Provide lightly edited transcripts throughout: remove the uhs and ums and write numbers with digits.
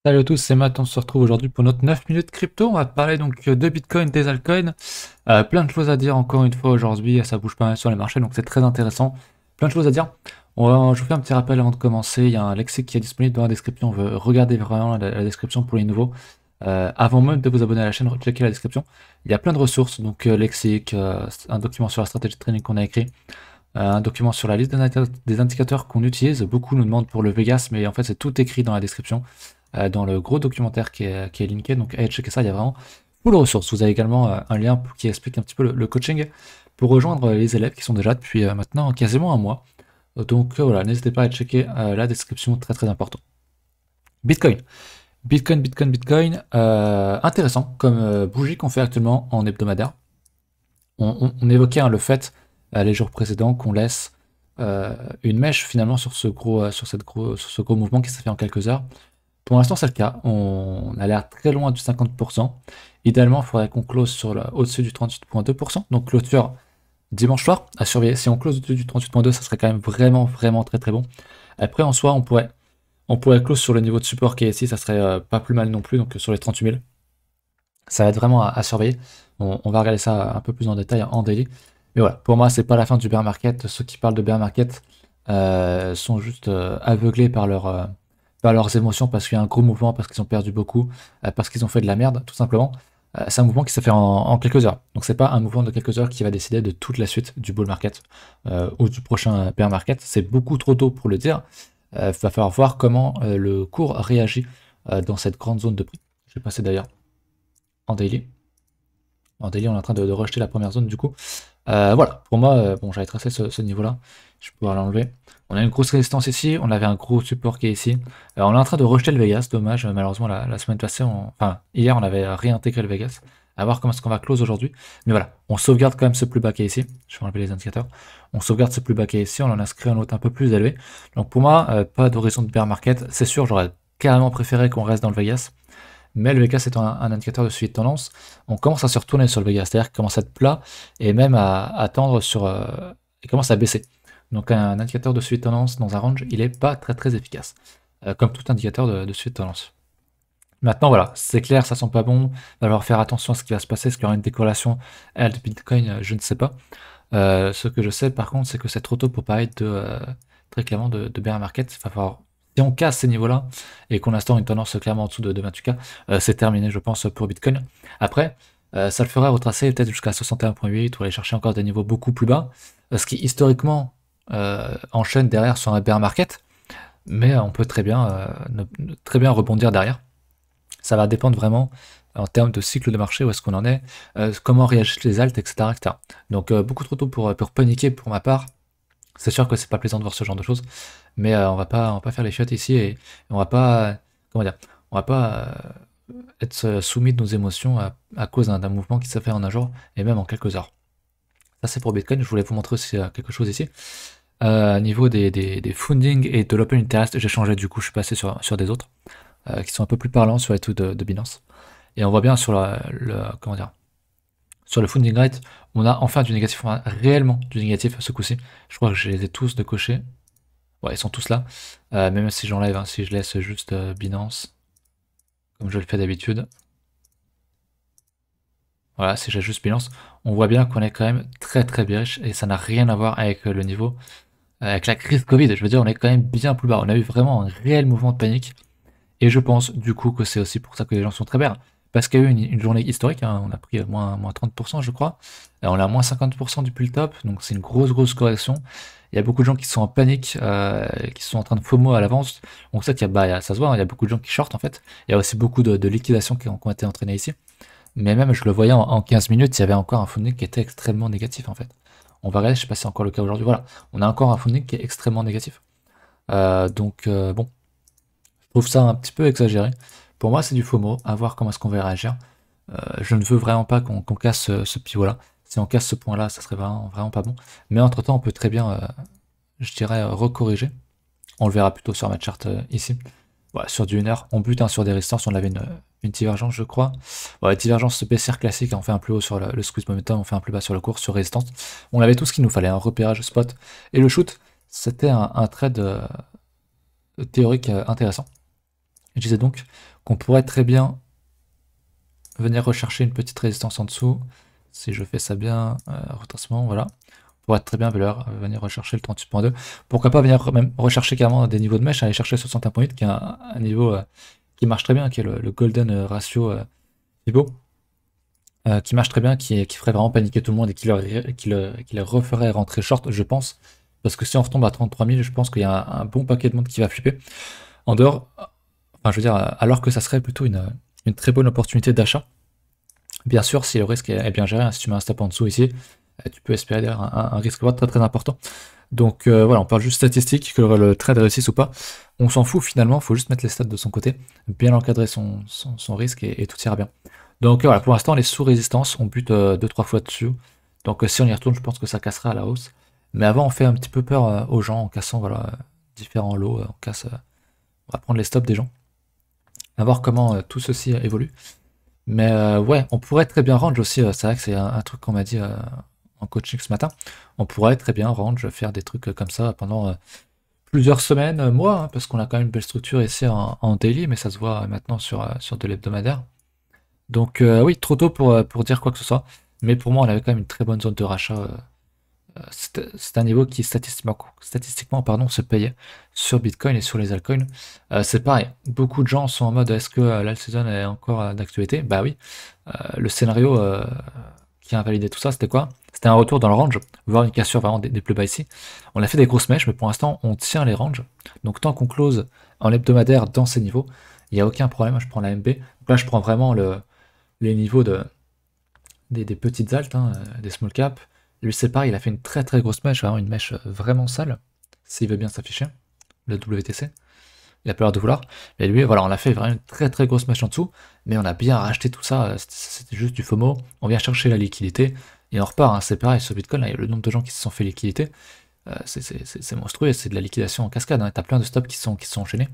Salut à tous, c'est Matt, on se retrouve aujourd'hui pour notre 9 minutes crypto. On va parler donc de Bitcoin, des altcoins. Plein de choses à dire encore une fois aujourd'hui, ça bouge pas mal sur les marchés, donc c'est très intéressant. Plein de choses à dire. Je vous fais un petit rappel avant de commencer, il y a un lexique qui est disponible dans la description, on veut regarder vraiment la description pour les nouveaux. Avant même de vous abonner à la chaîne, checkez la description. Il y a plein de ressources, donc lexique, un document sur la stratégie de trading qu'on a écrit, un document sur la liste des indicateurs qu'on utilise. Beaucoup nous demandent pour le Vegas, mais en fait c'est tout écrit dans la description dans le gros documentaire qui est linké. Donc allez checker ça, il y a vraiment full ressources. Vous avez également un lien qui explique un petit peu le coaching pour rejoindre les élèves qui sont déjà depuis maintenant quasiment un mois. Donc voilà, n'hésitez pas à checker la description, très très important. Bitcoin. Bitcoin. Intéressant comme bougie qu'on fait actuellement en hebdomadaire. On évoquait le fait les jours précédents qu'on laisse une mèche finalement sur ce gros mouvement qui s'est fait en quelques heures. Pour l'instant, c'est le cas. On a l'air très loin du 50%. Idéalement, il faudrait qu'on close au-dessus du 38,2%. Donc, clôture dimanche soir à surveiller. Si on close au-dessus du 38,2, ça serait quand même vraiment très très bon. Après, en soi, on pourrait close sur le niveau de support qui est ici. Ça serait pas plus mal non plus. Donc, sur les 38 000. Ça va être vraiment à surveiller. On va regarder ça un peu plus en détail en daily. Mais voilà, pour moi, c'est pas la fin du bear market. Ceux qui parlent de bear market sont juste aveuglés par leurs émotions parce qu'il y a un gros mouvement, parce qu'ils ont perdu beaucoup, parce qu'ils ont fait de la merde, tout simplement. C'est un mouvement qui s'est fait en quelques heures. Donc c'est pas un mouvement de quelques heures qui va décider de toute la suite du bull market ou du prochain bear market. C'est beaucoup trop tôt pour le dire. Il va falloir voir comment le cours réagit dans cette grande zone de prix. Je vais passer d'ailleurs en daily. En daily, on est en train de rejeter la première zone du coup. Voilà, pour moi, bon, j'avais tracé ce niveau-là. Je vais pouvoir l'enlever. On a une grosse résistance ici, on avait un gros support qui est ici. On est en train de rejeter le Vegas, dommage, malheureusement la semaine passée, enfin hier on avait réintégré le Vegas. À voir comment est-ce qu'on va close aujourd'hui. Mais voilà, on sauvegarde quand même ce plus bas qui est ici. Je vais enlever les indicateurs. On sauvegarde ce plus bas qui est ici, on en inscrit un autre un peu plus élevé. Donc pour moi, pas d'horizon de bear market. C'est sûr, j'aurais carrément préféré qu'on reste dans le Vegas. Mais le Vegas étant un indicateur de suivi de tendance, on commence à se retourner sur le Vegas, c'est-à-dire qu'il commence à être plat et même à tendre il commence à baisser. Donc un indicateur de suivi de tendance dans un range, il n'est pas très très efficace, comme tout indicateur de suivi de tendance. Maintenant voilà, c'est clair, ça sent pas bon, il va falloir faire attention à ce qui va se passer, est-ce qu'il y aura une décorrélation alt Bitcoin, je ne sais pas. Ce que je sais par contre, c'est que c'est trop tôt pour parler très clairement de bear market. Il va falloir, si on casse ces niveaux-là et qu'on instaure une tendance clairement en dessous de 28K, c'est terminé, je pense, pour Bitcoin. Après, ça le ferait retracer peut-être jusqu'à 61,8 ou aller chercher encore des niveaux beaucoup plus bas, ce qui historiquement enchaîne derrière sur un bear market, mais on peut très bien rebondir derrière. Ça va dépendre vraiment en termes de cycle de marché, où est-ce qu'on en est, comment réagissent les alts, etc. etc. Donc beaucoup trop tôt pour paniquer pour ma part. C'est sûr que c'est pas plaisant de voir ce genre de choses, mais on va pas faire les chiottes ici et on va pas, comment dire, on va pas être soumis de nos émotions à cause d'un mouvement qui s'est fait en un jour et même en quelques heures. Ça c'est pour Bitcoin, je voulais vous montrer aussi quelque chose ici. Niveau des funding et de l'open interest, j'ai changé du coup, je suis passé sur des autres qui sont un peu plus parlants sur les taux de Binance. Et on voit bien comment dire, sur le funding rate, on a enfin du négatif, on a réellement du négatif ce coup-ci. Je crois que je les ai tous de cocher. Ouais, ils sont tous là. Même si j'enlève, hein, si je laisse juste Binance, comme je le fais d'habitude. Voilà, si j'ai juste Binance, on voit bien qu'on est quand même très très bearish et ça n'a rien à voir avec le niveau, avec la crise Covid. Je veux dire, on est quand même bien plus bas. On a eu vraiment un réel mouvement de panique. Et je pense du coup que c'est aussi pour ça que les gens sont très bas. Parce qu'il y a eu une journée historique, hein, on a pris moins 30% je crois. On a moins 50% depuis le top, donc c'est une grosse correction. Il y a beaucoup de gens qui sont en panique, qui sont en train de FOMO à l'avance. Donc ça, ça se voit, hein, il y a beaucoup de gens qui shortent en fait. Il y a aussi beaucoup de liquidations qui ont été entraînées ici. Mais même, je le voyais en 15 minutes, il y avait encore un funding qui était extrêmement négatif en fait. On va regarder, je sais pas si c'est encore le cas aujourd'hui. Voilà, on a encore un funding qui est extrêmement négatif. Donc bon, je trouve ça un petit peu exagéré. Pour moi, c'est du FOMO, à voir comment est-ce qu'on va réagir. Je ne veux vraiment pas qu'on casse ce pivot-là. Si on casse ce point-là, ça serait vraiment pas bon. Mais entre-temps, on peut très bien, je dirais, recorriger. On le verra plutôt sur ma charte ici. Voilà, sur du 1 heure, on bute hein, sur des résistances, on avait une divergence, je crois. Voilà, divergence baissière classique, hein, on fait un plus haut sur le squeeze momentum, on fait un plus bas sur le cours, sur résistance. On avait tout ce qu'il nous fallait, un repérage spot. Et le shoot, c'était un trade théorique intéressant. Je disais donc qu'on pourrait très bien venir rechercher une petite résistance en dessous. Si je fais ça bien, retracement, voilà. On pourrait très bien venir rechercher le 38.2. Pourquoi pas venir même rechercher carrément des niveaux de mèche, aller chercher 61.8 qui est un niveau qui marche très bien, qui est le golden ratio Fibo. Qui marche très bien, qui ferait vraiment paniquer tout le monde et qui le referait rentrer short, je pense. Parce que si on retombe à 33 000, je pense qu'il y a un bon paquet de monde qui va flipper. En dehors, enfin je veux dire, alors que ça serait plutôt une très bonne opportunité d'achat. Bien sûr, si le risque est bien géré, hein, si tu mets un stop en dessous ici, tu peux espérer d'ailleurs un risque très très important. Donc voilà, on parle juste statistique, que le trade réussisse ou pas. On s'en fout finalement, il faut juste mettre les stats de son côté, bien encadrer son risque et tout ira bien. Donc voilà, pour l'instant, les sous-résistances, on bute 2-3 fois dessus. Donc si on y retourne, je pense que ça cassera à la hausse. Mais avant, on fait un petit peu peur aux gens en cassant voilà, différents lots. On va prendre les stops des gens. À voir comment tout ceci évolue. Mais ouais, on pourrait très bien range aussi. C'est vrai que c'est un truc qu'on m'a dit en coaching ce matin. On pourrait très bien range, faire des trucs comme ça pendant plusieurs semaines, mois, hein, parce qu'on a quand même une belle structure ici en daily, mais ça se voit maintenant sur de l'hebdomadaire. Donc oui, trop tôt pour dire quoi que ce soit. Mais pour moi, on avait quand même une très bonne zone de rachat. C'est un niveau qui statistiquement pardon, se payait sur Bitcoin et sur les altcoins. C'est pareil, beaucoup de gens sont en mode est-ce que l'alt season est encore d'actualité? Bah oui. Le scénario qui a invalidé tout ça, c'était quoi? C'était un retour dans le range, voire une cassure vraiment des plus bas ici. On a fait des grosses mèches, mais pour l'instant, on tient les ranges. Donc tant qu'on close en hebdomadaire dans ces niveaux, il n'y a aucun problème. Je prends la MB. Donc là, je prends vraiment les niveaux des petites altes, hein, des small caps. Lui, c'est pareil, il a fait une très très grosse mèche, vraiment une mèche vraiment sale, s'il veut bien s'afficher, le WTC. Il a pas l'air de vouloir. Mais lui, voilà, on a fait vraiment une très très grosse mèche en dessous, mais on a bien racheté tout ça, c'était juste du FOMO. On vient chercher la liquidité, et on repart, hein, c'est pareil, sur Bitcoin, là, il y a le nombre de gens qui se sont fait liquidité, c'est monstrueux, c'est de la liquidation en cascade, hein, t'as plein de stops qui sont enchaînés.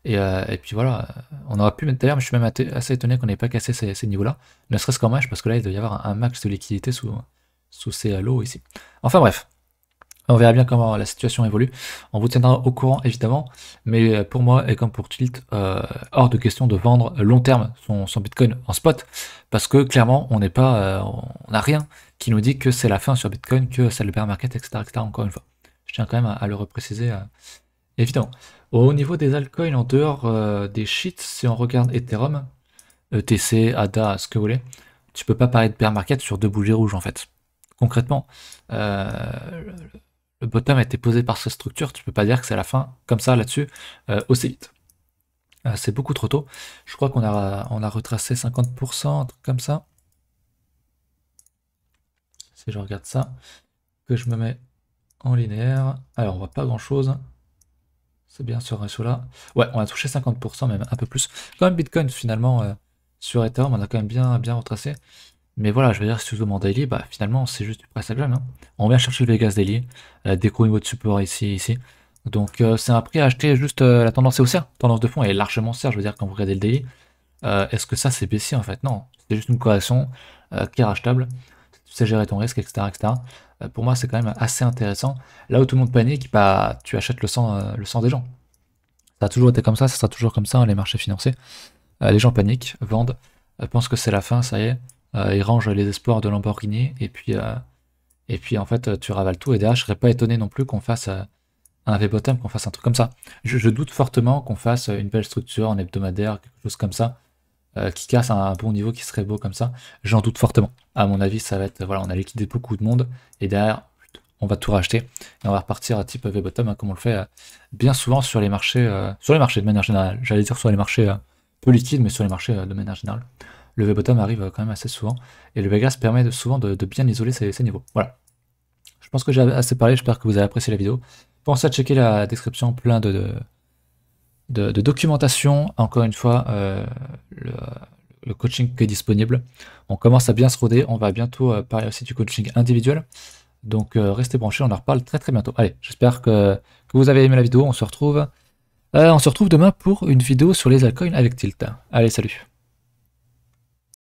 Et puis voilà, on aurait pu mettre d'ailleurs, mais je suis même assez étonné qu'on n'ait pas cassé ces niveaux-là, ne serait-ce qu'en mèche, parce que là, il doit y avoir un max de liquidité sous ces lots ici. Enfin bref, on verra bien comment la situation évolue. On vous tiendra au courant évidemment, mais pour moi et comme pour Tilt, hors de question de vendre long terme son Bitcoin en spot, parce que clairement on n'est pas, on n'a rien qui nous dit que c'est la fin sur Bitcoin, que c'est le bear market, etc., etc. Encore une fois, je tiens quand même à le repréciser évidemment. Au niveau des altcoins en dehors des sheets, si on regarde Ethereum, ETC, ADA, ce que vous voulez, tu peux pas parler de bear market sur deux bougies rouges en fait. Concrètement, le bottom a été posé par cette structure, tu peux pas dire que c'est la fin comme ça là-dessus aussi vite. C'est beaucoup trop tôt. Je crois qu'on a retracé 50%, un truc comme ça. Si je regarde ça, que je me mets en linéaire, alors on voit pas grand-chose. C'est bien ce ratio-là. Ouais, on a touché 50%, même un peu plus. Quand même Bitcoin finalement sur Ethereum, on a quand même bien retracé. Mais voilà, je veux dire, si tu zoomes en daily, bah finalement c'est juste du price action. Hein. On vient chercher le Vegas daily, des gros niveaux de support ici. Donc c'est un prix à acheter juste la tendance est haussière. Tendance de fond est largement haussière, je veux dire, quand vous regardez le daily. Est-ce que ça c'est baissier en fait? Non, c'est juste une correction qui est rachetable. Tu sais gérer ton risque, etc. Pour moi, c'est quand même assez intéressant. Là où tout le monde panique, bah tu achètes le sang des gens. Ça a toujours été comme ça sera toujours comme ça, hein, les marchés financiers. Les gens paniquent, vendent, pensent que c'est la fin, ça y est. Ils rangent les espoirs de Lamborghini, et puis en fait, tu ravales tout. Et derrière, je serais pas étonné non plus qu'on fasse un V-bottom, qu'on fasse un truc comme ça. Je doute fortement qu'on fasse une belle structure en hebdomadaire, quelque chose comme ça, qui casse un bon niveau, qui serait beau comme ça. J'en doute fortement. À mon avis, ça va être, voilà, on a liquidé beaucoup de monde, et derrière, on va tout racheter, et on va repartir à type V-bottom, hein, comme on le fait bien souvent sur les marchés de manière générale. J'allais dire sur les marchés peu liquides, mais sur les marchés de manière générale. Le V-bottom arrive quand même assez souvent, et le Vegas permet souvent de bien isoler ces niveaux. Voilà. Je pense que j'ai assez parlé, j'espère que vous avez apprécié la vidéo. Pensez à checker la description, plein de documentation. Encore une fois, le coaching qui est disponible. On commence à bien se roder, on va bientôt parler aussi du coaching individuel. Donc restez branchés, on en reparle très très bientôt. Allez, j'espère que vous avez aimé la vidéo, on se retrouve demain pour une vidéo sur les altcoins avec Tilt. Allez, salut!